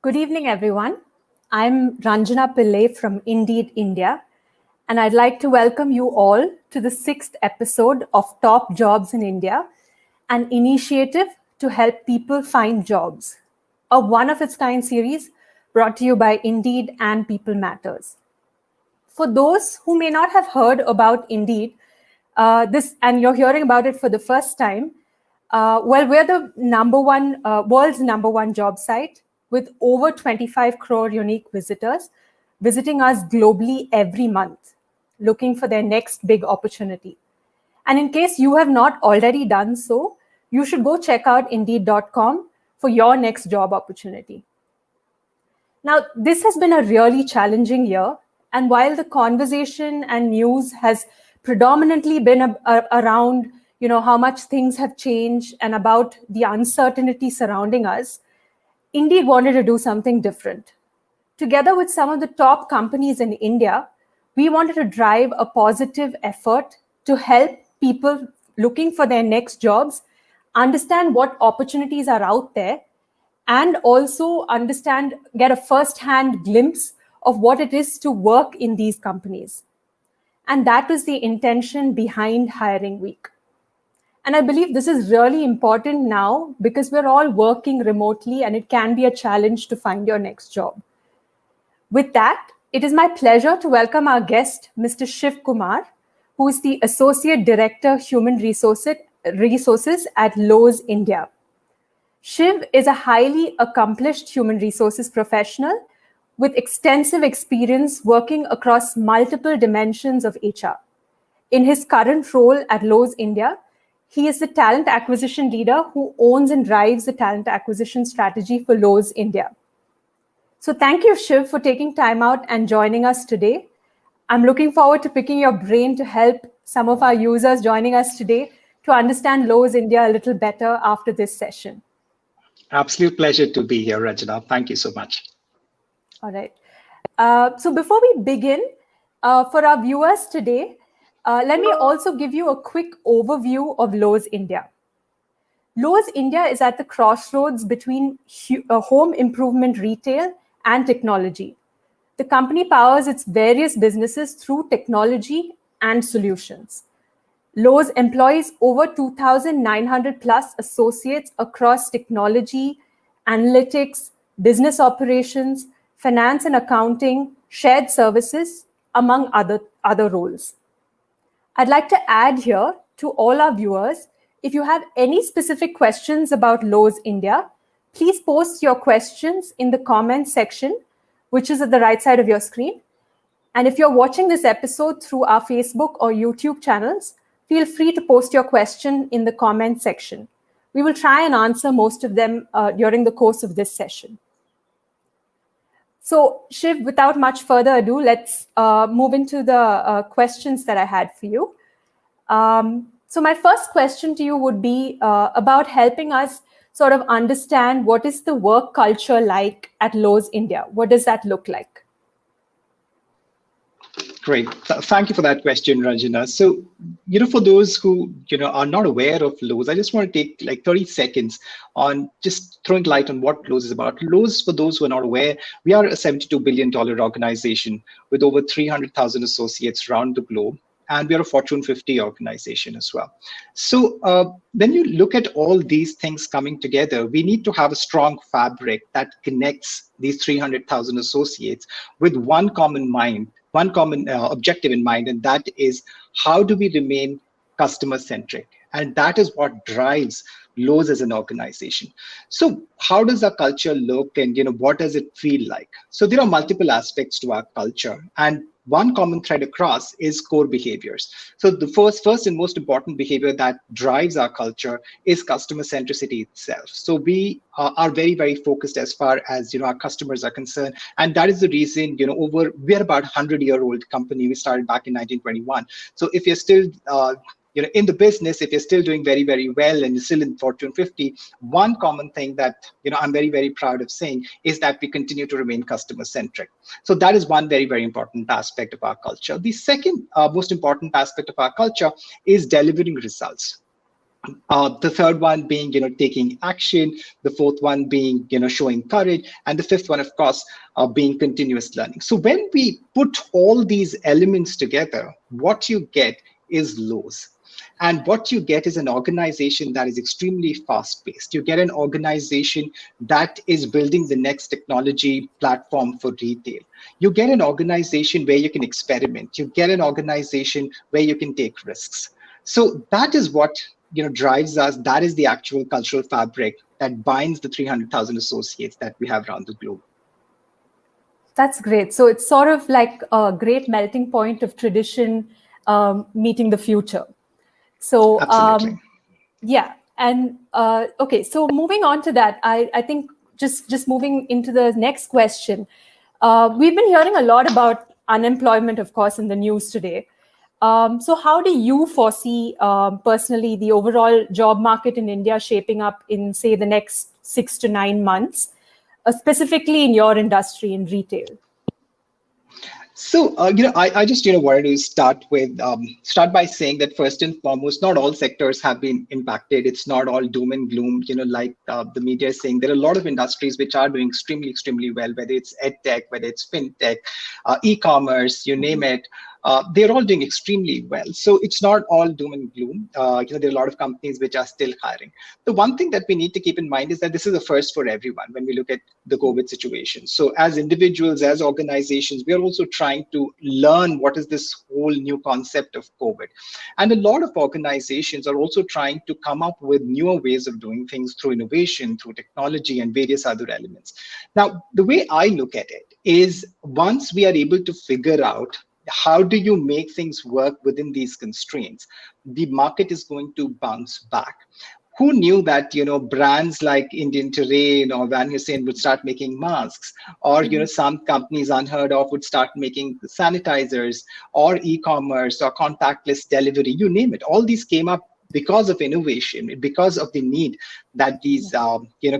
Good evening, everyone. I'm Ranjana Pillai from Indeed, India, and I'd like to welcome you all to the 6th episode of Top Jobs in India, an initiative to help people find jobs, a one-of-its-kind series brought to you by Indeed and People Matters. For those who may not have heard about Indeed, and you're hearing about it for the first time, we're the world's number one job site with over 25 crore unique visitors visiting us globally every month, looking for their next big opportunity. And in case you have not already done so, you should go check out Indeed.com for your next job opportunity. Now, this has been a really challenging year. And while the conversation and news has predominantly been around how much things have changed and about the uncertainty surrounding us, Indeed wanted to do something different. Together with some of the top companies in India, we wanted to drive a positive effort to help people looking for their next jobs understand what opportunities are out there and also get a first-hand glimpse of what it is to work in these companies. And that was the intention behind Hiring Week. And I believe this is really important now because we're all working remotely and it can be a challenge to find your next job. With that, it is my pleasure to welcome our guest, Mr. Shiv Kumar, who is the Associate Director, Human Resources at Lowe's, India. Shiv is a highly accomplished human resources professional with extensive experience working across multiple dimensions of HR. In his current role at Lowe's India, he is the talent acquisition leader who owns and drives the talent acquisition strategy for Lowe's India. So thank you, Shiv, for taking time out and joining us today. I'm looking forward to picking your brain to help some of our users joining us today to understand Lowe's India a little better after this session. Absolute pleasure to be here, Ranjana. Thank you so much. All right. So before we begin, for our viewers today, let me also give you a quick overview of Lowe's India. Lowe's India is at the crossroads between home improvement retail and technology. The company powers its various businesses through technology and solutions. Lowe's employs over 2,900 plus associates across technology, analytics, business operations, finance and accounting, shared services, among other roles. I'd like to add here to all our viewers, if you have any specific questions about Lowe's India, please post your questions in the comments section, which is at the right side of your screen. And if you're watching this episode through our Facebook or YouTube channels, feel free to post your question in the comments section. We will try and answer most of them during the course of this session. So, Shiv, without much further ado, let's move into the questions that I had for you. So my first question to you would be about helping us sort of understand what is the work culture like at Lowe's India? What does that look like? Great. Thank you for that question, Ranjana. So, for those who, are not aware of Lowe's, I just want to take like 30 seconds on just throwing light on what Lowe's is about. Lowe's, for those who are not aware, we are a $72 billion organization with over 300,000 associates around the globe. And we are a Fortune 50 organization as well. So when you look at all these things coming together, we need to have a strong fabric that connects these 300,000 associates with one common objective in mind, and that is how do we remain customer-centric? And that is what drives Lowe's as an organization. So how does our culture look, and what does it feel like? So there are multiple aspects to our culture, and one common thread across is core behaviors. So the first and most important behavior that drives our culture is customer centricity itself. So we are very, very focused as far as our customers are concerned, and that is the reason we're about 100-year-old company. We started back in 1921. So if you're still in the business, if you're still doing very, very well and you're still in Fortune 50, one common thing that I'm very, very proud of saying is that we continue to remain customer centric. So that is one very, very important aspect of our culture. The second most important aspect of our culture is delivering results. The third one being, taking action. The fourth one being, showing courage. And the fifth one, of course, being continuous learning. So when we put all these elements together, what you get is Lowe's. And what you get is an organization that is extremely fast paced. You get an organization that is building the next technology platform for retail. You get an organization where you can experiment. You get an organization where you can take risks. So that is what drives us. That is the actual cultural fabric that binds the 300,000 associates that we have around the globe. That's great. So it's sort of like a great melting point of tradition meeting the future. So Absolutely. yeah, and okay. So moving on to that, I think just moving into the next question. We've been hearing a lot about unemployment, of course, in the news today. So how do you foresee personally the overall job market in India shaping up in, say, the next 6 to 9 months, specifically in your industry in retail? So, I just, wanted to start by saying that first and foremost, not all sectors have been impacted. It's not all doom and gloom, like the media is saying. There are a lot of industries which are doing extremely, extremely well, whether it's edtech, whether it's fintech, e-commerce, you name it. They're all doing extremely well. So it's not all doom and gloom. There are a lot of companies which are still hiring. The one thing that we need to keep in mind is that this is a first for everyone when we look at the COVID situation. So as individuals, as organizations, we are also trying to learn what is this whole new concept of COVID. And a lot of organizations are also trying to come up with newer ways of doing things through innovation, through technology, and various other elements. Now, the way I look at it is once we are able to figure out how do you make things work within these constraints, the market is going to bounce back. Who knew that brands like Indian Terrain or Van Hussein would start making masks, or some companies unheard of would start making sanitizers, or e-commerce or contactless delivery, you name it. All these came up because of innovation, because of the need that these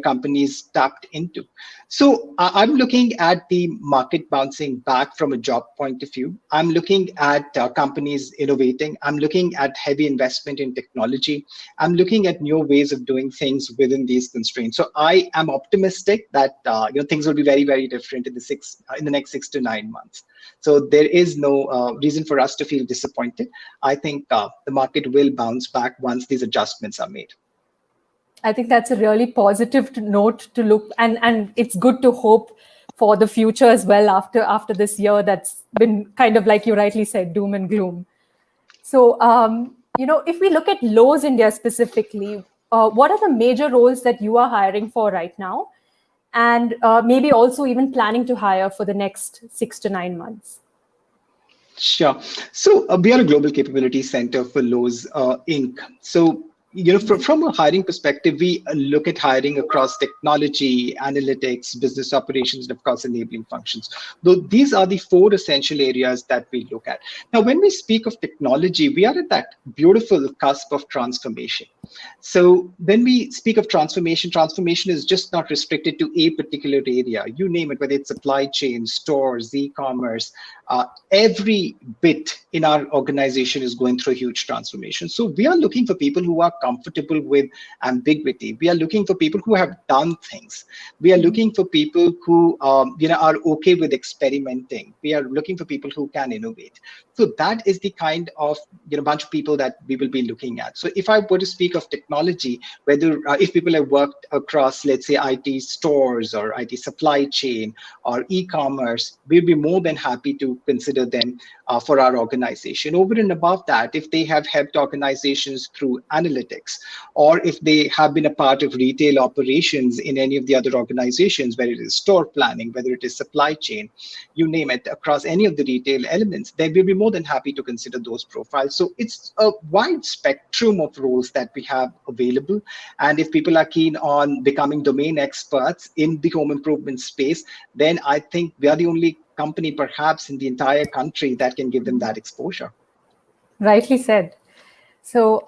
companies tapped into. So I'm looking at the market bouncing back from a job point of view. I'm looking at companies innovating. I'm looking at heavy investment in technology. I'm looking at new ways of doing things within these constraints. So I am optimistic that things will be very, very different in the next 6 to 9 months. So there is no reason for us to feel disappointed. I think the market will bounce back once these adjustments are made. I think that's a really positive note to look, and it's good to hope for the future as well after this year that's been kind of, like you rightly said, doom and gloom. So if we look at Lowe's India specifically, what are the major roles that you are hiring for right now, and maybe also even planning to hire for the next 6 to 9 months? Sure. So we are a global capability center for Lowe's Inc. So from a hiring perspective, we look at hiring across technology, analytics, business operations, and of course, enabling functions. Though these are the 4 essential areas that we look at. Now, when we speak of technology, we are at that beautiful cusp of transformation. So when we speak of transformation, transformation is just not restricted to a particular area. You name it, whether it's supply chain, stores, e-commerce, every bit in our organization is going through a huge transformation. So we are looking for people who are comfortable with ambiguity. We are looking for people who have done things. We are looking for people who are okay with experimenting. We are looking for people who can innovate. So that is the kind of bunch of people that we will be looking at. So if I were to speak of technology, whether if people have worked across, let's say, IT stores or IT supply chain or e-commerce, we'd be more than happy to consider them for our organization. Over and above that, if they have helped organizations through analytics, or if they have been a part of retail operations in any of the other organizations, whether it is store planning, whether it is supply chain, you name it, across any of the retail elements, then we'll be more than happy to consider those profiles. So it's a wide spectrum of roles that we have available. And if people are keen on becoming domain experts in the home improvement space, then I think we are the only company perhaps in the entire country that can give them that exposure. Rightly said. So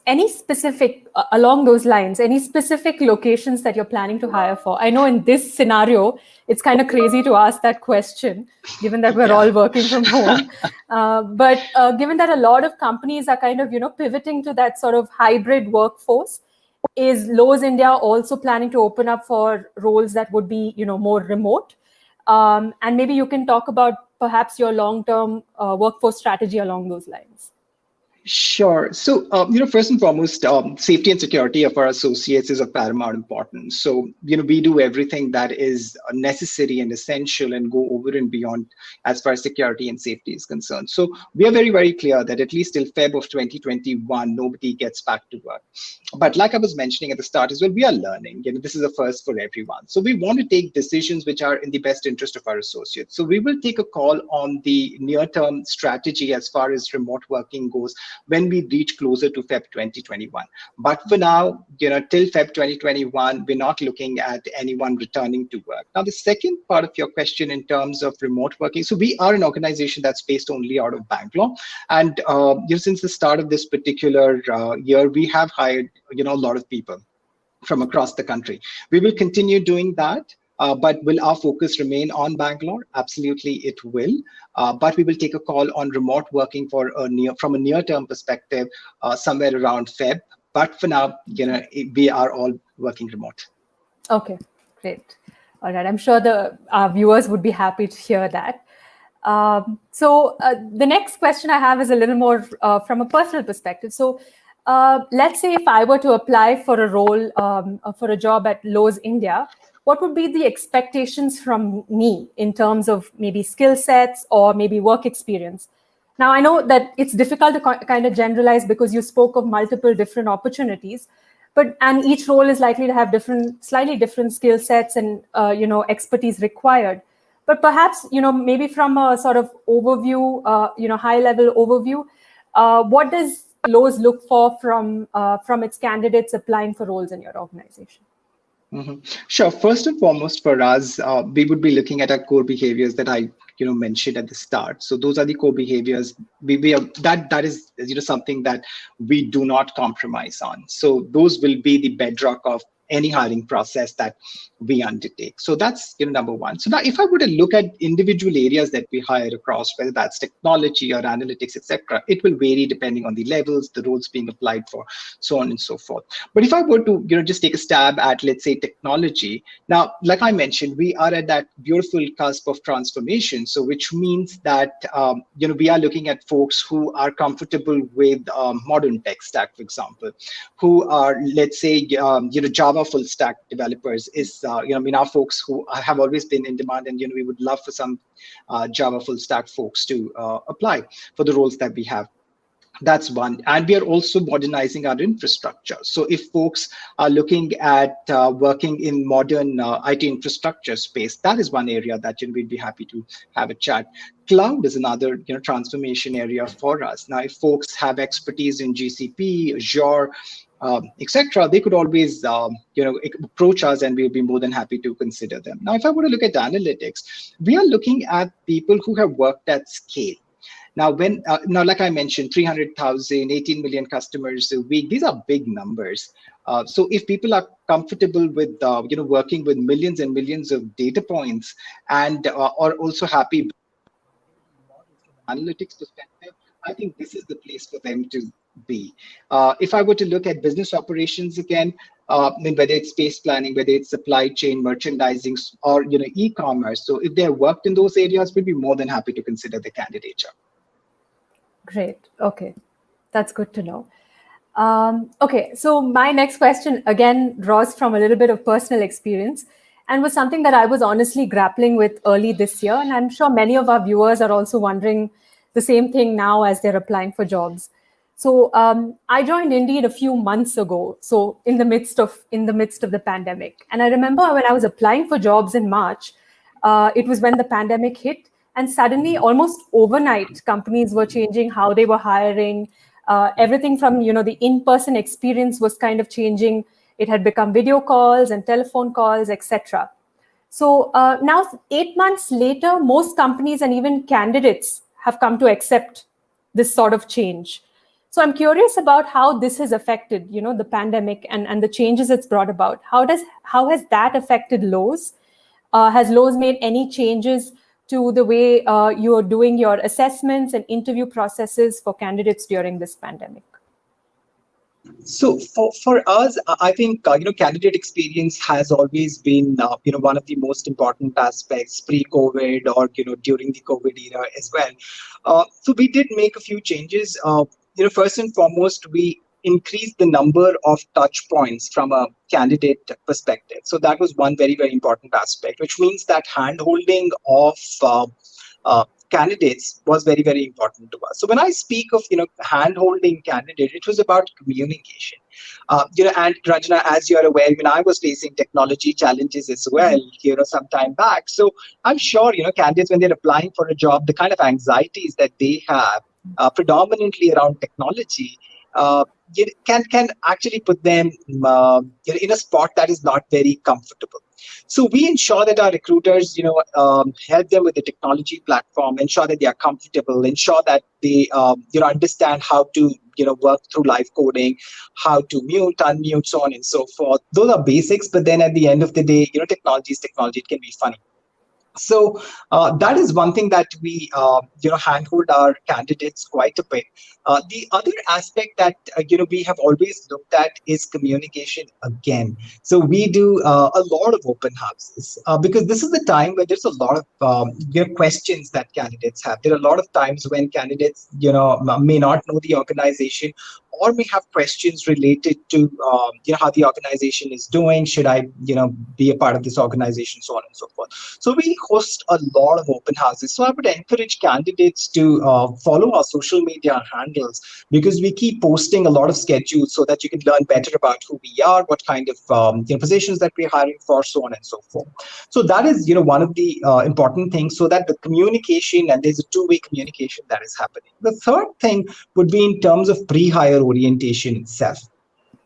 any specific, along those lines, any specific locations that you're planning to hire for? I know in this scenario, it's kind of crazy to ask that question, given that we're all working from home. But given that a lot of companies are kind of, pivoting to that sort of hybrid workforce, is Lowe's India also planning to open up for roles that would be, more remote? And maybe you can talk about perhaps your long-term workforce strategy along those lines. Sure. So, first and foremost, safety and security of our associates is of paramount importance. So, we do everything that is necessary and essential and go over and beyond as far as security and safety is concerned. So, we are very, very clear that at least till Feb of 2021, nobody gets back to work. But like I was mentioning at the start as well, we are learning. This is a first for everyone. So, we want to take decisions which are in the best interest of our associates. So, we will take a call on the near-term strategy as far as remote working goes when we reach closer to Feb 2021. But for now, till Feb 2021, we're not looking at anyone returning to work. Now, the second part of your question in terms of remote working, so we are an organization that's based only out of Bangalore. And since the start of this particular year, we have hired, a lot of people from across the country. We will continue doing that. But will our focus remain on Bangalore? Absolutely, it will. But we will take a call on remote working from a near-term perspective somewhere around Feb. But for now, we are all working remote. Okay, great. All right, I'm sure our viewers would be happy to hear that. So the next question I have is a little more from a personal perspective. So let's say if I were to apply for a role, for a job at Lowe's India, what would be the expectations from me in terms of maybe skill sets or maybe work experience? Now, I know that it's difficult to kind of generalize because you spoke of multiple different opportunities, and each role is likely to have slightly different skill sets and, expertise required. But perhaps, maybe from a sort of overview, high level overview, what does Lowe's look for from its candidates applying for roles in your organization? Mm-hmm. Sure. First and foremost, for us, we would be looking at our core behaviors that I, mentioned at the start. So those are the core behaviors. That is, something that we do not compromise on. So those will be the bedrock of any hiring process that we undertake. So that's number one. So now if I were to look at individual areas that we hire across, whether that's technology or analytics, etc., it will vary depending on the levels, the roles being applied for, so on and so forth. But if I were to just take a stab at, let's say, technology, now, like I mentioned, we are at that beautiful cusp of transformation. So which means that we are looking at folks who are comfortable with modern tech stack, for example, who are, let's say, Java full stack developers is, our folks who have always been in demand, and we would love for some Java full stack folks to apply for the roles that we have. That's one. And we are also modernizing our infrastructure. So if folks are looking at working in modern IT infrastructure space, that is one area that we'd be happy to have a chat. Cloud is another transformation area for us. Now, if folks have expertise in GCP, Azure, etc., they could always approach us, and we'll be more than happy to consider them. Now, if I were to look at analytics, we are looking at people who have worked at scale. Now, like I mentioned, 300,000, 18 million customers a week, these are big numbers. So if people are comfortable with, working with millions and millions of data points and are also happy with analytics perspective, I think this is the place for them to be. If I were to look at business operations again, whether it's space planning, whether it's supply chain, merchandising, or e-commerce, so if they have worked in those areas, we'd be more than happy to consider the candidature. Great. Okay, that's good to know. Okay, so my next question again draws from a little bit of personal experience and was something that I was honestly grappling with early this year. And I'm sure many of our viewers are also wondering the same thing now as they're applying for jobs. So I joined Indeed a few months ago, so in the midst of the pandemic. And I remember when I was applying for jobs in March, it was when the pandemic hit. And suddenly, almost overnight, companies were changing how they were hiring. Everything from, the in-person experience was kind of changing. It had become video calls and telephone calls, etc. So now, 8 months later, most companies and even candidates have come to accept this sort of change. So I'm curious about how this has affected, the pandemic and the changes it's brought about. How has that affected Lowe's? Has Lowe's made any changes to the way you are doing your assessments and interview processes for candidates during this pandemic? So for us, I think candidate experience has always been one of the most important aspects pre-COVID or during the COVID era as well. So we did make a few changes. First and foremost, we increased the number of touch points from a candidate perspective. So that was one very, very important aspect, which means that hand-holding of candidates was very, very important to us. So when I speak of hand-holding candidate, it was about communication. And Ranjana, as you are aware, when I was facing technology challenges as well, some time back. So I'm sure candidates, when they're applying for a job, the kind of anxieties that they have, predominantly around technology, can actually put them in a spot that is not very comfortable. So we ensure that our recruiters, help them with the technology platform, ensure that they are comfortable, ensure that they, understand how to, work through live coding, how to mute, unmute, so on and so forth. Those are basics, but then at the end of the day, technology is technology. It can be funny. So that is one thing that we, handhold our candidates quite a bit. The other aspect that, we have always looked at is communication again. So we do a lot of open houses because this is the time where there's a lot of, questions that candidates have. There are a lot of times when candidates, may not know the organization or may have questions related to, how the organization is doing. Should I, be a part of this organization, so on and so forth. So we host a lot of open houses. So I would encourage candidates to follow our social media handles because we keep posting a lot of schedules so that you can learn better about who we are, what kind of positions that we're hiring for, so on and so forth. So that is, one of the important things so that the communication and there's a two-way communication that is happening. The third thing would be in terms of pre-hire orientation itself.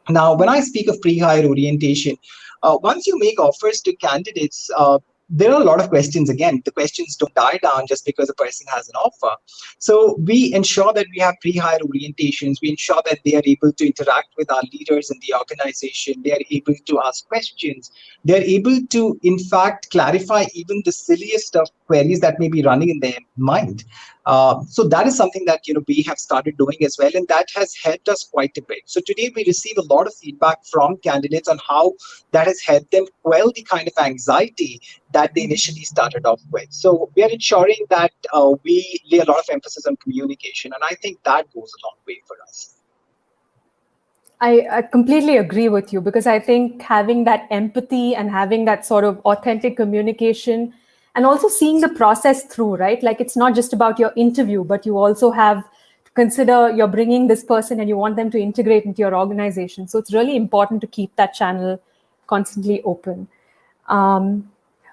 Now, when I speak of pre-hire orientation, once you make offers to candidates, there are a lot of questions. Again, the questions don't die down just because a person has an offer. So we ensure that we have pre-hire orientations. We ensure that they are able to interact with our leaders in the organization. They are able to ask questions. They are able to, in fact, clarify even the silliest of queries that may be running in their mind. So that is something that we have started doing as well, and that has helped us quite a bit. So today we receive a lot of feedback from candidates on how that has helped them quell the kind of anxiety that they initially started off with. So we are ensuring that we lay a lot of emphasis on communication, and I think that goes a long way for us. I completely agree with you because I think having that empathy and having that sort of authentic communication and also seeing the process through, right? Like it's not just about your interview, but you also have to consider you're bringing this person and you want them to integrate into your organization. So it's really important to keep that channel constantly open. On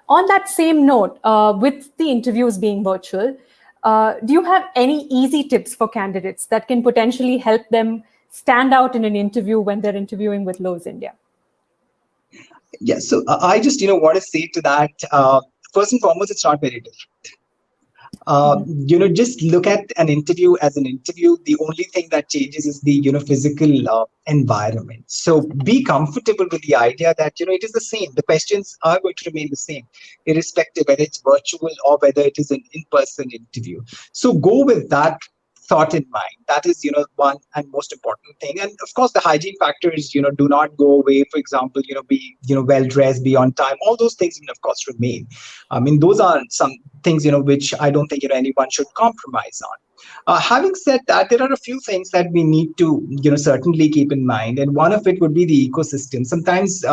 that same note, with the interviews being virtual, do you have any easy tips for candidates that can potentially help them stand out in an interview when they're interviewing with Lowe's India? Yes, so I just want to say to that, first and foremost, it's not very different. Just look at an interview as an interview. The only thing that changes is the physical environment. So be comfortable with the idea that it is the same. The questions are going to remain the same, irrespective whether it's virtual or whether it is an in-person interview. So go with that thought in mind. That is one and most important thing. And of course the hygiene factors do not go away. For example, be well dressed, be on time. All those things of course remain. I mean, those are some things which I don't think anyone should compromise on. Having said that, there are a few things that we need to certainly keep in mind, and one of it would be the ecosystem. Sometimes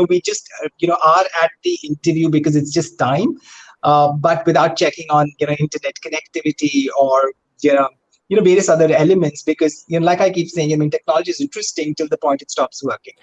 we just are at the interview because it's just time, but without checking on internet connectivity or various other elements, because like I keep saying, I mean, technology is interesting till the point it stops working.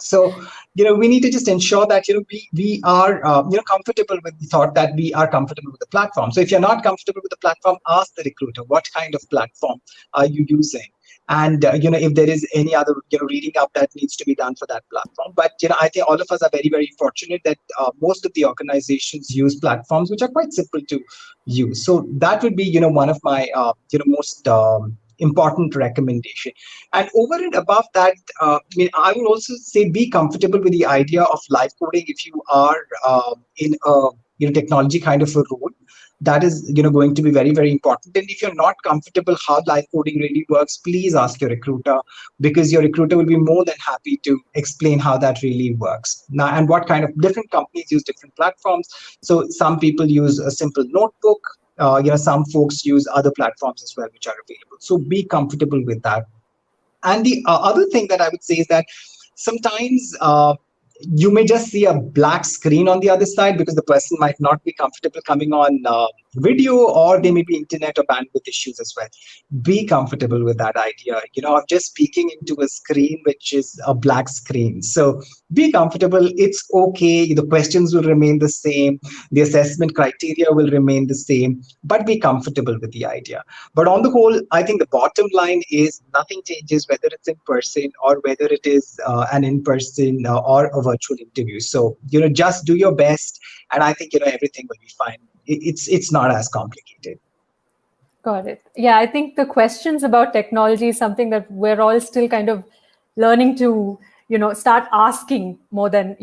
So we need to just ensure that we are comfortable with the thought that we are comfortable with the platform. So if you're not comfortable with the platform, ask the recruiter what kind of platform are you using, and if there is any other reading up that needs to be done for that platform. But I think all of us are very, very fortunate that most of the organizations use platforms which are quite simple to use. So that would be one of my most important recommendation. And over and above that, I would also say be comfortable with the idea of live coding if you are in a technology kind of a role. That is going to be very, very important. And if you're not comfortable how live coding really works, please ask your recruiter, because your recruiter will be more than happy to explain how that really works. Now, and what kind of different companies use different platforms. So some people use a simple notebook. Some folks use other platforms as well, which are available. So be comfortable with that. And the other thing that I would say is that sometimes you may just see a black screen on the other side because the person might not be comfortable coming on video, or there may be internet or bandwidth issues as well. Be comfortable with that idea, of just speaking into a screen which is a black screen. So be comfortable. It's okay. The questions will remain the same. The assessment criteria will remain the same, but be comfortable with the idea. But on the whole, I think the bottom line is nothing changes whether it's in person or whether it is an in-person or a virtual interview. So, just do your best, and I think, everything will be fine. It's not as complicated. Got it. Yeah, I think the questions about technology is something that we're all still kind of learning to, start asking more than,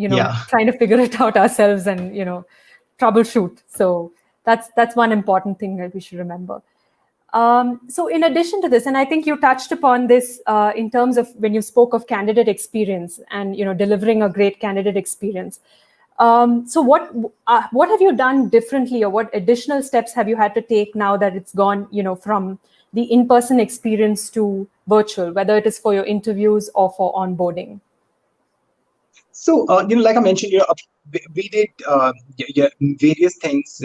trying to figure it out ourselves and, troubleshoot. So that's one important thing that we should remember. So in addition to this, and I think you touched upon this in terms of when you spoke of candidate experience and delivering a great candidate experience. So what have you done differently, or what additional steps have you had to take now that it's gone from the in-person experience to virtual, whether it is for your interviews or for onboarding? So, like I mentioned, we did various things.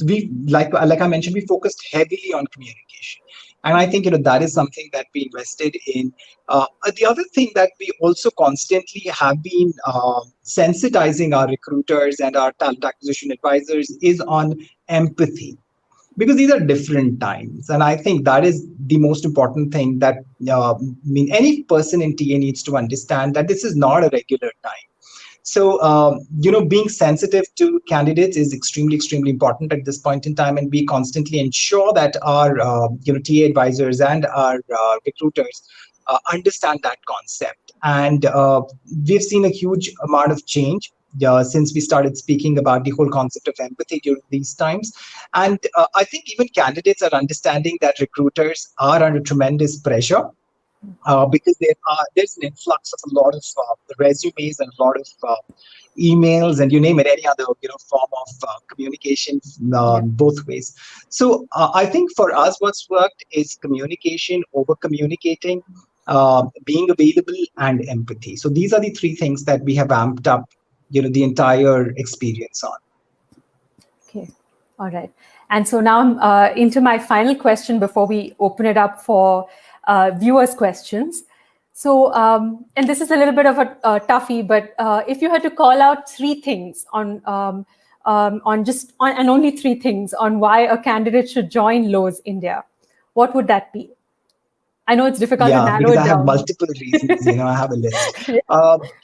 We like I mentioned, we focused heavily on communication, and I think that is something that we invested in. The other thing that we also constantly have been sensitizing our recruiters and our talent acquisition advisors is on empathy, because these are different times, and I think that is the most important thing that any person in TA needs to understand, that this is not a regular time. So, being sensitive to candidates is extremely, extremely important at this point in time, and we constantly ensure that our, TA advisors and our recruiters understand that concept. And we've seen a huge amount of change since we started speaking about the whole concept of empathy during these times. And I think even candidates are understanding that recruiters are under tremendous pressure. Because there's an influx of a lot of resumes and a lot of emails, and you name it, any other form of communication both ways. So I think for us, what's worked is communication, over communicating, being available, and empathy. So these are the three things that we have amped up the entire experience on. Okay, all right. And so now I'm into my final question before we open it up for viewers' questions. So, and this is a little bit of a toughie, but if you had to call out three things on and only three things on why a candidate should join Lowe's India, what would that be? I know it's difficult to narrow because it I down. have multiple reasons. I have a list.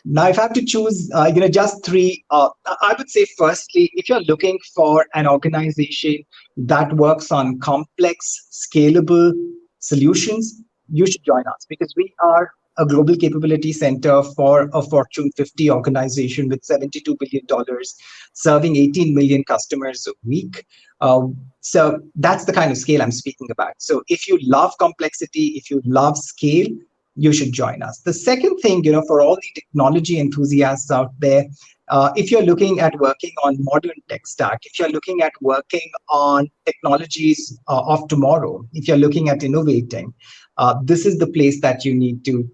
Now, if I have to choose, just three, I would say, firstly, if you're looking for an organization that works on complex, scalable solutions, you should join us, because we are a global capability center for a Fortune 50 organization with $72 billion, serving 18 million customers a week. So that's the kind of scale I'm speaking about. So if you love complexity, if you love scale, you should join us. The second thing, for all the technology enthusiasts out there, if you're looking at working on modern tech stack, if you're looking at working on technologies of tomorrow, if you're looking at innovating, this is the place that you need to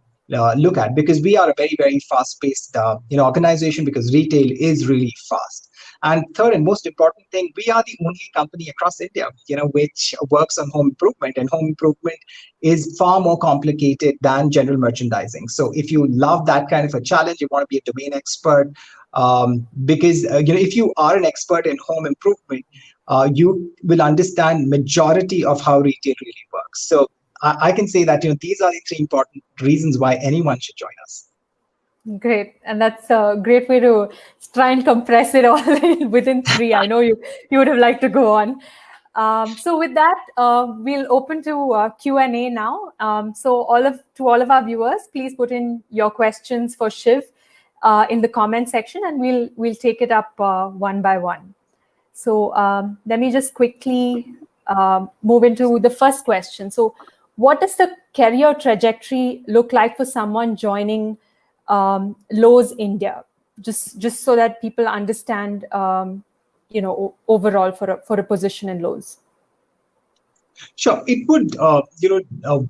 look at, because we are a very, very fast-paced organization, because retail is really fast. And third and most important thing, we are the only company across India, which works on home improvement, and home improvement is far more complicated than general merchandising. So if you love that kind of a challenge, you want to be a domain expert, because if you are an expert in home improvement, you will understand majority of how retail really works. So I can say that these are the three important reasons why anyone should join us. Great, and that's a great way to try and compress it all within three. I know you would have liked to go on. So with that, we'll open to Q&A now. So to all of our viewers, please put in your questions for Shiv in the comment section, and we'll take it up one by one. So let me just quickly move into the first question. So what does the career trajectory look like for someone joining Lowe's India? Just so that people understand, overall for a position in Lowe's. Sure. It would,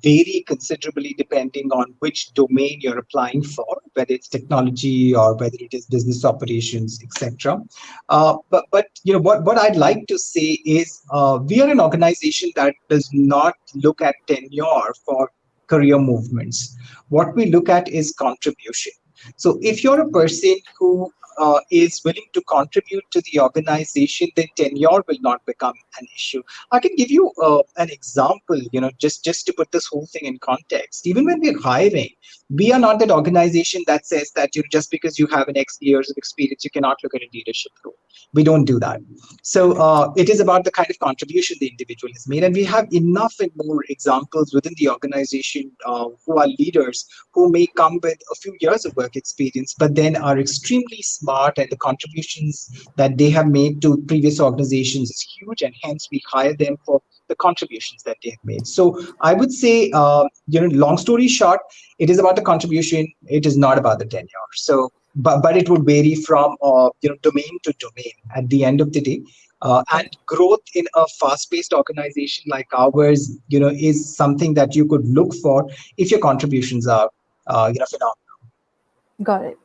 vary considerably depending on which domain you're applying for, whether it's technology or whether it is business operations, etc. But what I'd like to say is we are an organization that does not look at tenure for career movements. What we look at is contribution. So if you're a person who is willing to contribute to the organization, then tenure will not become an issue. I can give you an example, just to put this whole thing in context. Even when we're hiring, we are not that organization that says that just because you have an X years of experience, you cannot look at a leadership role. We don't do that. So it is about the kind of contribution the individual has made. And we have enough and more examples within the organization who are leaders who may come with a few years of work experience, but then are extremely smart, and the contributions that they have made to previous organizations is huge, and hence we hire them for the contributions that they have made. So I would say, long story short, it is about the contribution. It is not about the tenure. So, but it would vary from domain to domain at the end of the day. And growth in a fast-paced organization like ours, is something that you could look for if your contributions are, phenomenal. Got it.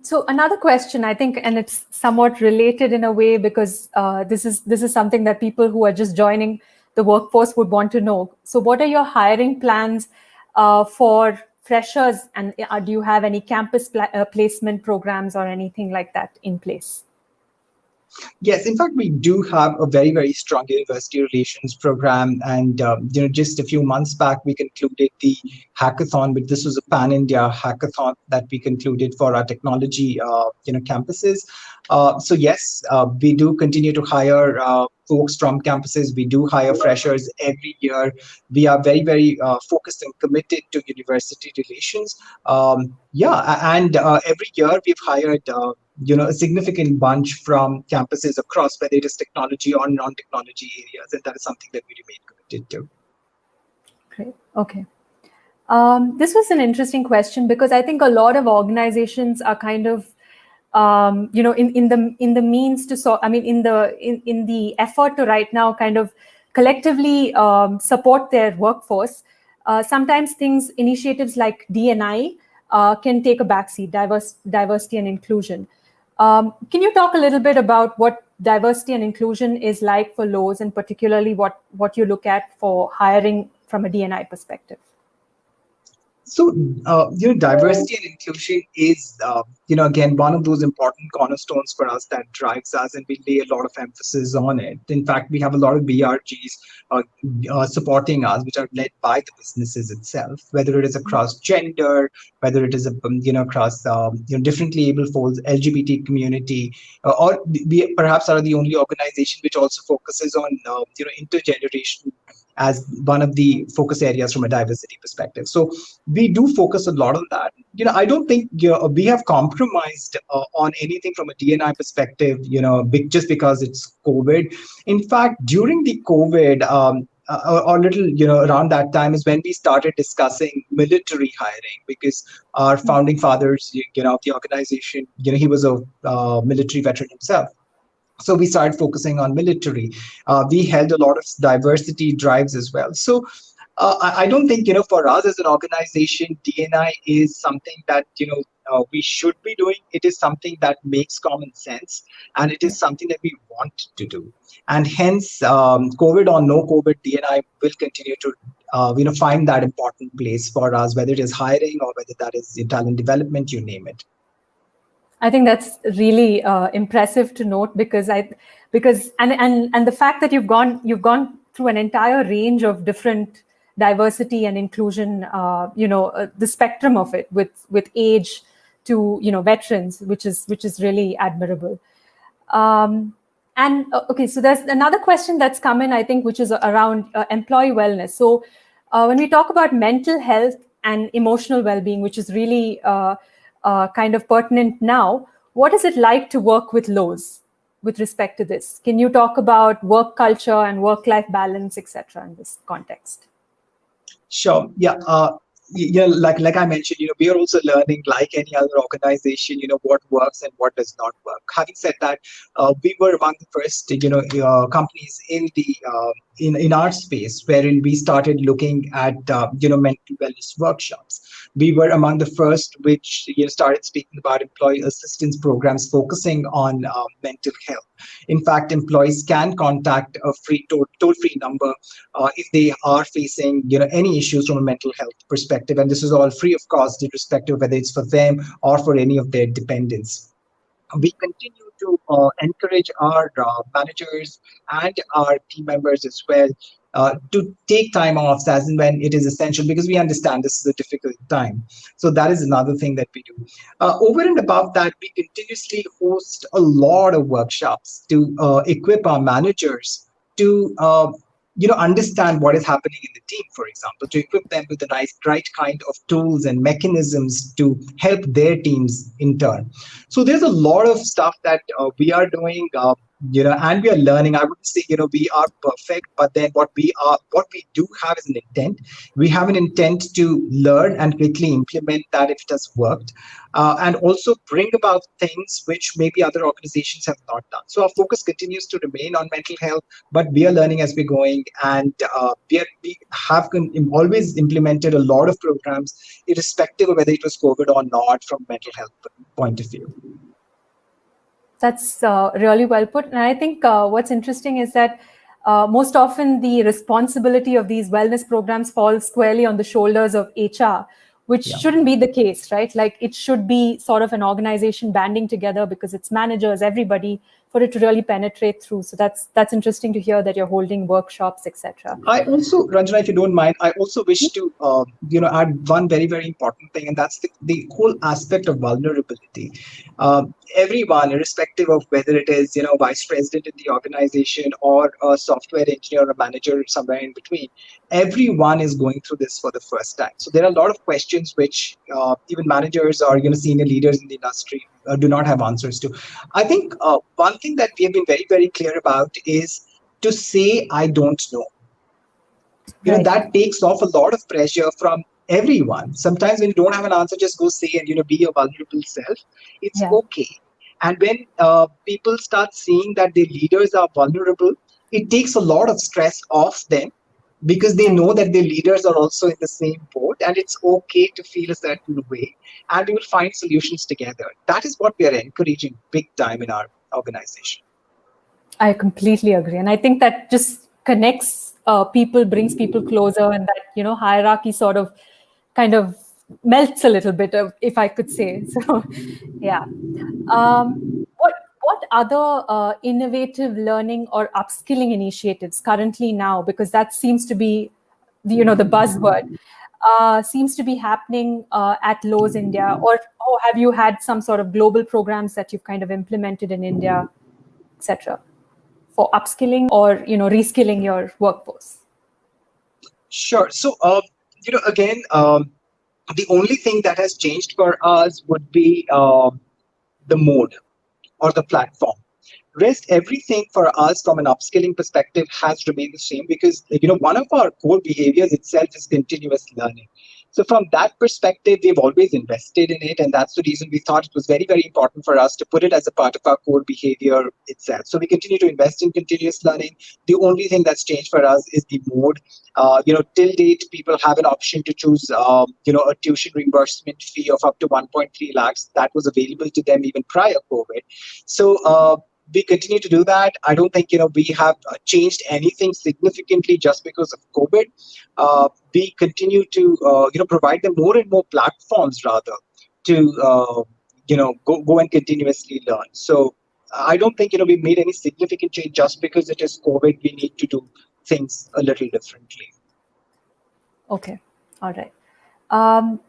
So another question, I think, and it's somewhat related in a way, because this is something that people who are just joining the workforce would want to know. So what are your hiring plans for freshers, and do you have any campus placement programs or anything like that in place? Yes, in fact, we do have a very, very strong university relations program. And, just a few months back, we concluded the hackathon, but this was a pan-India hackathon that we concluded for our technology, campuses. So yes, we do continue to hire folks from campuses. We do hire freshers every year. We are very, very focused and committed to university relations. And every year we've hired a significant bunch from campuses across, whether it is technology or non-technology areas, and that is something that we remain committed to. Great. Okay. This was an interesting question, because I think a lot of organizations are kind of, in the means to in the effort to right now kind of collectively support their workforce. Sometimes initiatives like D&I can take a backseat, diversity and inclusion. Can you talk a little bit about what diversity and inclusion is like for Lowe's, and particularly what you look at for hiring from a D&I perspective? So, diversity and inclusion is, again, one of those important cornerstones for us that drives us, and we lay a lot of emphasis on it. In fact, we have a lot of BRGs supporting us, which are led by the businesses itself, whether it is across gender, whether it is across differently able folks, LGBT community, or we perhaps are the only organization which also focuses on intergenerational as one of the focus areas from a diversity perspective. So we do focus a lot on that. I don't think we have compromised on anything from a D&I perspective, just because it's COVID. In fact, during the COVID, or little, around that time is when we started discussing military hiring, because our founding fathers, of the organization, he was a military veteran himself. So we started focusing on military. We held a lot of diversity drives as well. So I don't think, for us as an organization, D&I is something that, we should be doing. It is something that makes common sense, and it is something that we want to do. And hence, COVID or no COVID, D&I will continue to, find that important place for us, whether it is hiring or whether that is talent development, you name it. I think that's really impressive to note, because the fact that you've gone through an entire range of different diversity and inclusion, the spectrum of it, with age to veterans, which is really admirable. And And okay, so there's another question that's come in, I think, which is around employee wellness. So when we talk about mental health and emotional well-being, which is really kind of pertinent now, what is it like to work with Lowe's with respect to this? Can you talk about work culture and work-life balance, etc., in this context? Sure. Yeah. Like I mentioned, we are also learning, like any other organization, what works and what does not work. Having said that, we were among the first, companies in the in our space wherein we started looking at mental wellness workshops. We were among the first which started speaking about employee assistance programs focusing on mental health. In fact, employees can contact a free toll-free number if they are facing any issues from a mental health perspective, and this is all free of cost, irrespective of whether it's for them or for any of their dependents. We continue to encourage our managers and our team members as well to take time off as and when it is essential, because we understand this is a difficult time. So that is another thing that we do. Over and above that, we continuously host a lot of workshops to equip our managers to understand what is happening in the team, for example, to equip them with the right kind of tools and mechanisms to help their teams in turn. So there's a lot of stuff that we are doing, and we are learning. I wouldn't say we are perfect, but then what we do have is an intent. We have an intent to learn and quickly implement that if it has worked, and also bring about things which maybe other organizations have not done. So our focus continues to remain on mental health, but we are learning as we're going, and we have always implemented a lot of programs, irrespective of whether it was COVID or not, from mental health point of view. That's really well put. And I think what's interesting is that most often the responsibility of these wellness programs falls squarely on the shoulders of HR, which shouldn't be the case, right? Like it should be sort of an organization banding together because it's managers, everybody, for it to really penetrate through. So that's interesting to hear that you're holding workshops, etc. I also, Ranjana, if you don't mind, I also wish to add one very, very important thing, and that's the whole aspect of vulnerability. Everyone, irrespective of whether it is vice president in the organization or a software engineer or a manager somewhere in between, everyone is going through this for the first time. So there are a lot of questions which even managers or senior leaders in the industry do not have answers to. I think one thing that we have been very, very clear about is to say I don't know. Right. That takes off a lot of pressure from everyone. Sometimes when you don't have an answer, just go say and be your vulnerable self. It's okay. And when people start seeing that their leaders are vulnerable, it takes a lot of stress off them, because they know that their leaders are also in the same boat, and it's okay to feel a certain way, and we will find solutions together. That is what we are encouraging big time in our organization. I completely agree. And I think that just connects people, brings people closer, and that, hierarchy sort of kind of melts a little bit, if I could say. So, yeah. What other innovative learning or upskilling initiatives currently now, because that seems to be, the buzzword, seems to be happening at Lowe's India, or have you had some sort of global programs that you've kind of implemented in India, etc., for upskilling or reskilling your workforce? Sure. So again, the only thing that has changed for us would be the mode or the platform. Rest everything for us from an upskilling perspective has remained the same, because one of our core behaviors itself is continuous learning. So from that perspective, we've always invested in it, and that's the reason we thought it was very, very important for us to put it as a part of our core behavior itself. So we continue to invest in continuous learning. The only thing that's changed for us is the mode. Till date, people have an option to choose, a tuition reimbursement fee of up to 1.3 lakhs. That was available to them even prior COVID. So we continue to do that. I don't think we have changed anything significantly just because of COVID. We continue to provide them more and more platforms rather to go and continuously learn. So I don't think we've made any significant change just because it is COVID. We need to do things a little differently. Okay, all right.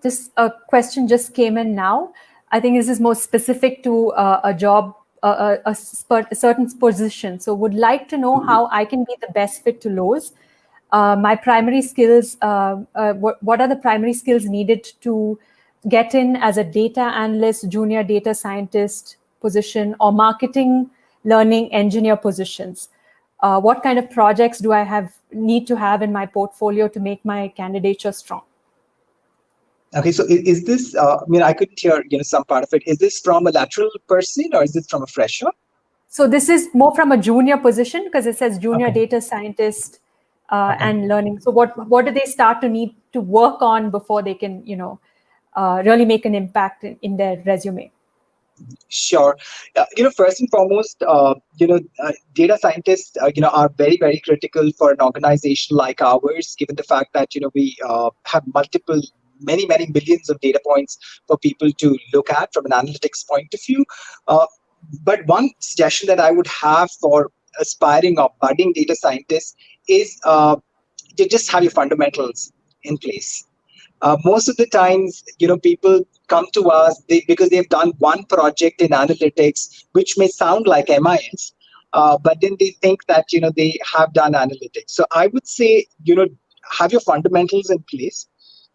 This question just came in now. I think this is more specific to a job a certain position. So would like to know how I can be the best fit to Lowe's. My primary skills, what are the primary skills needed to get in as a data analyst, junior data scientist position, or marketing learning engineer positions? What kind of projects do I need to have in my portfolio to make my candidature strong? Okay, so is this? I mean, I could hear some part of it. Is this from a lateral person or is this from a fresher? So this is more from a junior position because it says junior data scientist and learning. So what do they start to need to work on before they can really make an impact in their resume? Sure. First and foremost, data scientists, are very, very critical for an organization like ours, given the fact that, we have many, many millions of data points for people to look at from an analytics point of view. But one suggestion that I would have for aspiring or budding data scientists is to just have your fundamentals in place. Most of the times, people come to us because they've done one project in analytics, which may sound like MIS, but then they think that, they have done analytics. So I would say, have your fundamentals in place.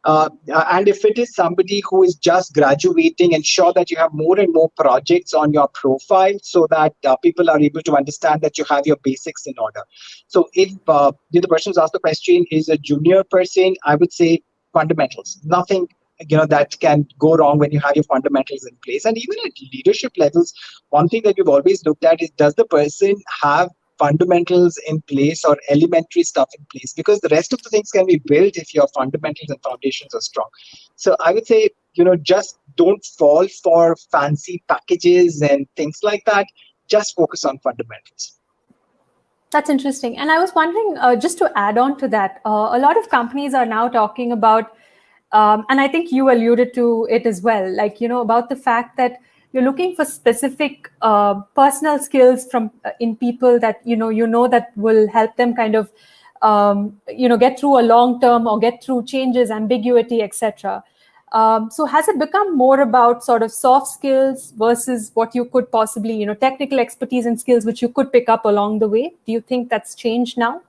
And if it is somebody who is just graduating, ensure that you have more and more projects on your profile so that people are able to understand that you have your basics in order. So if the person who's asked the question is a junior person, I would say fundamentals. Nothing that can go wrong when you have your fundamentals in place. And even at leadership levels, one thing that we've always looked at is, does the person have fundamentals in place or elementary stuff in place? Because the rest of the things can be built if your fundamentals and foundations are strong. So I would say, just don't fall for fancy packages and things like that. Just focus on fundamentals. That's interesting. And I was wondering, just to add on to that, a lot of companies are now talking about, and I think you alluded to it as well, like, about the fact that you're looking for specific personal skills from in people that, that will help them kind of, get through a long term or get through changes, ambiguity, etc. So has it become more about sort of soft skills versus what you could possibly, technical expertise and skills which you could pick up along the way? Do you think that's changed now?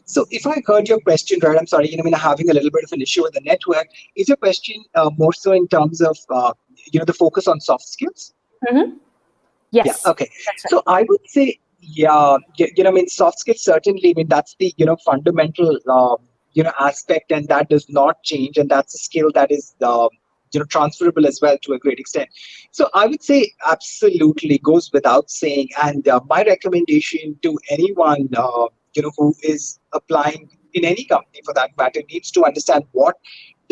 So if I heard your question right, I'm sorry, I'm having a little bit of an issue with the network. Is your question more so in terms of, the focus on soft skills? Mm-hmm. Yes. Yeah, okay. That's right. So I would say, soft skills, certainly, that's the, fundamental, aspect, and that does not change. And that's a skill that is, transferable as well to a great extent. So I would say absolutely goes without saying. And my recommendation to anyone, who is applying in any company for that matter, needs to understand what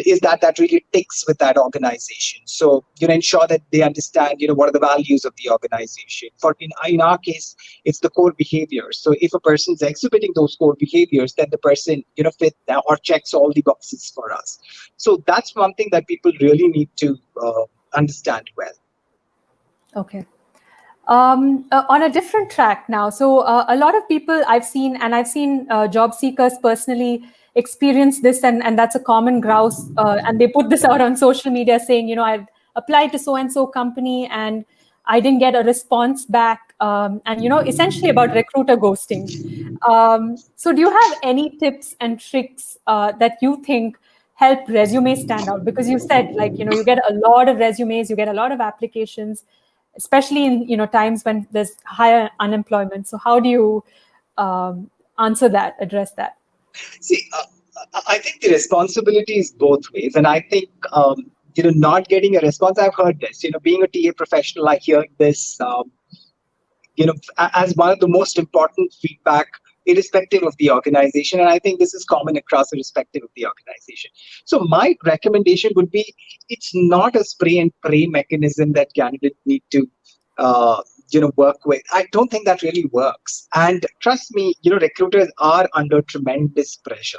is that really ticks with that organization. So, ensure that they understand, what are the values of the organization. For in our case, it's the core behaviors. So if a person's exhibiting those core behaviors, then the person, fit or checks all the boxes for us. So that's one thing that people really need to understand well. Okay. On a different track now. So a lot of people I've seen job seekers personally experience this, and that's a common grouse. And they put this out on social media saying, I've applied to so-and-so company and I didn't get a response back. And, essentially about recruiter ghosting. So do you have any tips and tricks that you think help resumes stand out? Because you said, you get a lot of resumes, you get a lot of applications, especially in times when there's higher unemployment. So how do you address that? See, I think the responsibility is both ways, and I think not getting a response. I've heard this. Being a TA professional, I hear this. As one of the most important feedback, irrespective of the organization, and I think this is common across irrespective of the organization. So my recommendation would be, it's not a spray and pray mechanism that candidates need to work with. I don't think that really works. And trust me, recruiters are under tremendous pressure.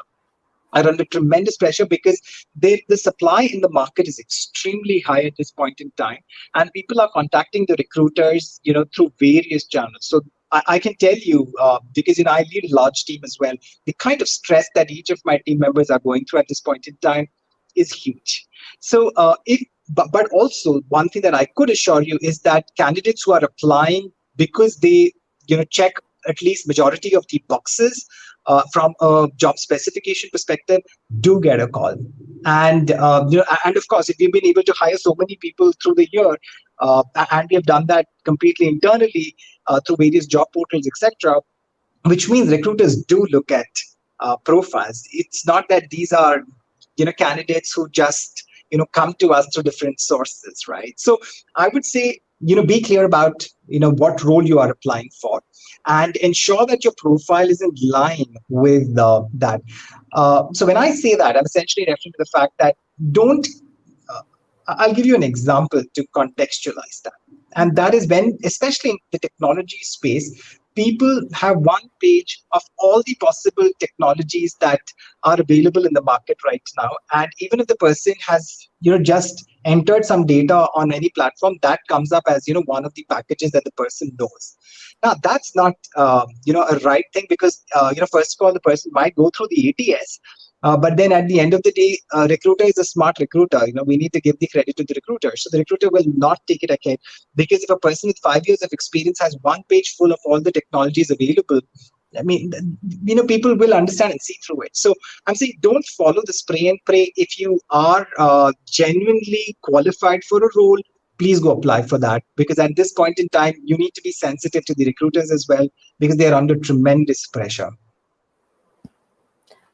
Because the supply in the market is extremely high at this point in time, and people are contacting the recruiters, through various channels. So I can tell you, because I lead a large team as well, the kind of stress that each of my team members are going through at this point in time is huge. So if but also one thing that I could assure you is that candidates who are applying because they check at least majority of the boxes from a job specification perspective do get a call. And and of course, if we've been able to hire so many people through the year, and we have done that completely internally through various job portals, etc., which means recruiters do look at profiles. It's not that these are candidates who just come to us through different sources, right? So I would say be clear about what role you are applying for, and ensure that your profile is in line with that. So when I say that, I'm essentially referring to the fact that don't I'll give you an example to contextualize that. And that is when, especially in the technology space, people have one page of all the possible technologies that are available in the market right now. And even if the person has, just entered some data on any platform, that comes up as, one of the packages that the person knows. Now, that's not, a right thing because, first of all, the person might go through the ATS. But then at the end of the day, a recruiter is a smart recruiter. We need to give the credit to the recruiter. So the recruiter will not take it ahead, because if a person with 5 years of experience has one page full of all the technologies available, I mean, people will understand and see through it. So I'm saying don't follow the spray and pray. If you are genuinely qualified for a role, please go apply for that, because at this point in time, you need to be sensitive to the recruiters as well, because they are under tremendous pressure.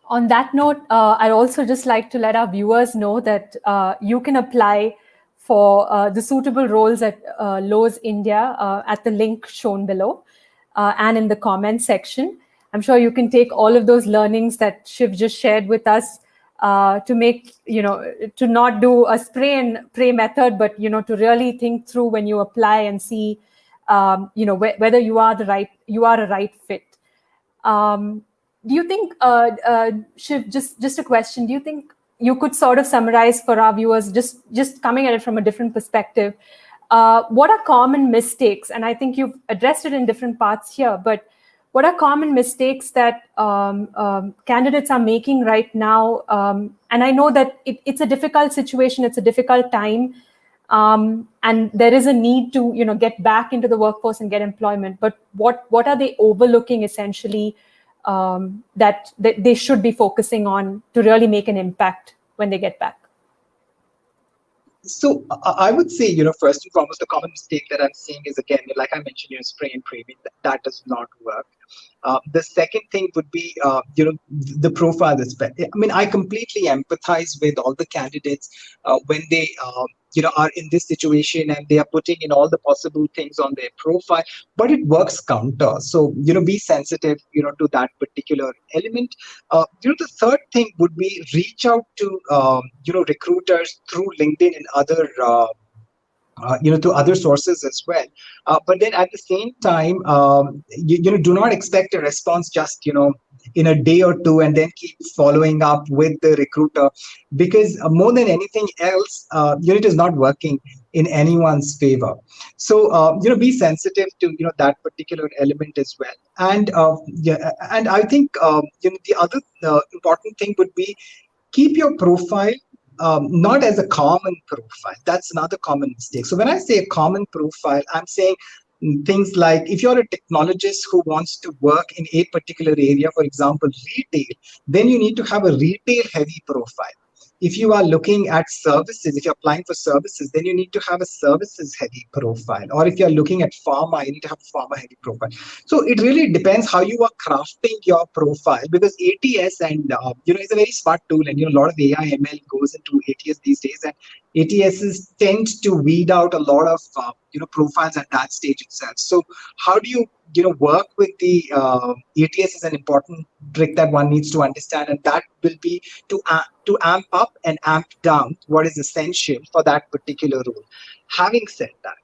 On that note, I'd also just like to let our viewers know that you can apply for the suitable roles at Lowe's India at the link shown below and in the comment section. I'm sure you can take all of those learnings that Shiv just shared with us to make, to not do a spray and pray method, but, to really think through when you apply and see, whether you are a right fit. Do you think, Shiv, just a question, do you think you could sort of summarize for our viewers, just coming at it from a different perspective, what are common mistakes? And I think you've addressed it in different parts here, but what are common mistakes that candidates are making right now? And I know that it's a difficult situation, it's a difficult time, and there is a need to, get back into the workforce and get employment. But what are they overlooking essentially? That they should be focusing on to really make an impact when they get back? So I would say, first and foremost, the common mistake that I'm seeing is, again, like I mentioned, spray and pray. That does not work. The second thing would be, the profile aspect. I mean, I completely empathize with all the candidates when they, are in this situation and they are putting in all the possible things on their profile, but it works counter. So, be sensitive, to that particular element. The third thing would be reach out to, recruiters through LinkedIn and other, to other sources as well. But then at the same time, do not expect a response just, in a day or two, and then keep following up with the recruiter, because more than anything else, it is not working in anyone's favor. So, be sensitive to, that particular element as well. And and I think, the other important thing would be keep your profile not as a common profile. That's another common mistake. So when I say a common profile, I'm saying things like, if you're a technologist who wants to work in a particular area, for example, retail, then you need to have a retail heavy profile. If you are looking at services, if you're applying for services, then you need to have a services heavy profile. Or if you're looking at pharma, you need to have a pharma heavy profile. So it really depends how you are crafting your profile, because ATS and, is a very smart tool, and, a lot of AI ML goes into ATS these days, and ATSs tend to weed out a lot of, profiles at that stage itself. So how do you, work with the ATS is an important trick that one needs to understand, and that will be to amp up and amp down what is essential for that particular role. Having said that,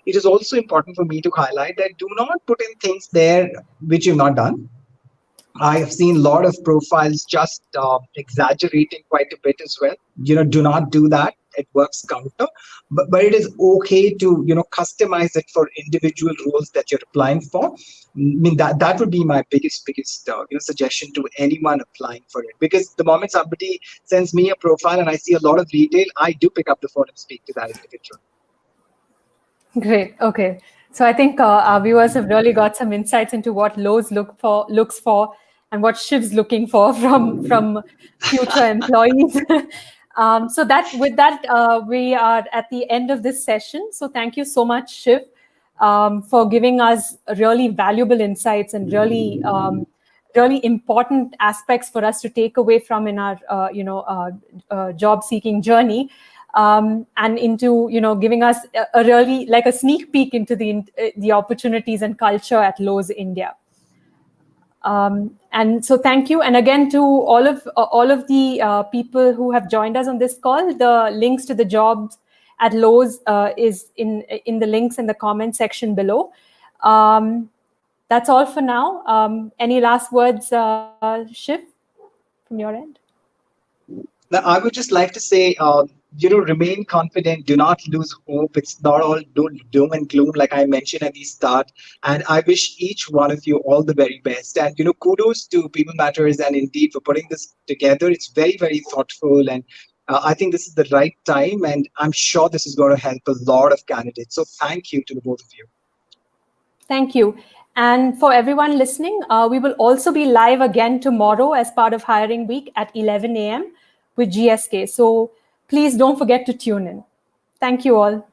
it is also important for me to highlight that do not put in things there which you've not done. I have seen a lot of profiles just exaggerating quite a bit as well. Do not do that. it works counter, but it is okay to customize it for individual roles that you're applying for. I mean, that would be my biggest suggestion to anyone applying for it, because the moment somebody sends me a profile and I see a lot of retail, I do pick up the phone and speak to that individual. Great. Okay. So I think our viewers have really got some insights into what Lowe's looks for, and what Shiv's looking for from future employees. So with that, we are at the end of this session. So thank you so much, Shiv, for giving us really valuable insights and really important aspects for us to take away from in our job seeking journey. And into giving us a really like a sneak peek into the opportunities and culture at Lowe's India. And so thank you, and again to all of the people who have joined us on this call. The links to the jobs at Lowe's is in the links in the comment section below. That's all for now. Any last words, Shiv, from your end? Now, I would just like to say, remain confident. Do not lose hope. It's not all doom and gloom, like I mentioned at the start. And I wish each one of you all the very best. And, kudos to People Matters and Indeed for putting this together. It's very, very thoughtful. And I think this is the right time. And I'm sure this is going to help a lot of candidates. So thank you to the both of you. Thank you. And for everyone listening, we will also be live again tomorrow as part of Hiring Week at 11 a.m. with GSK. So please don't forget to tune in. Thank you all.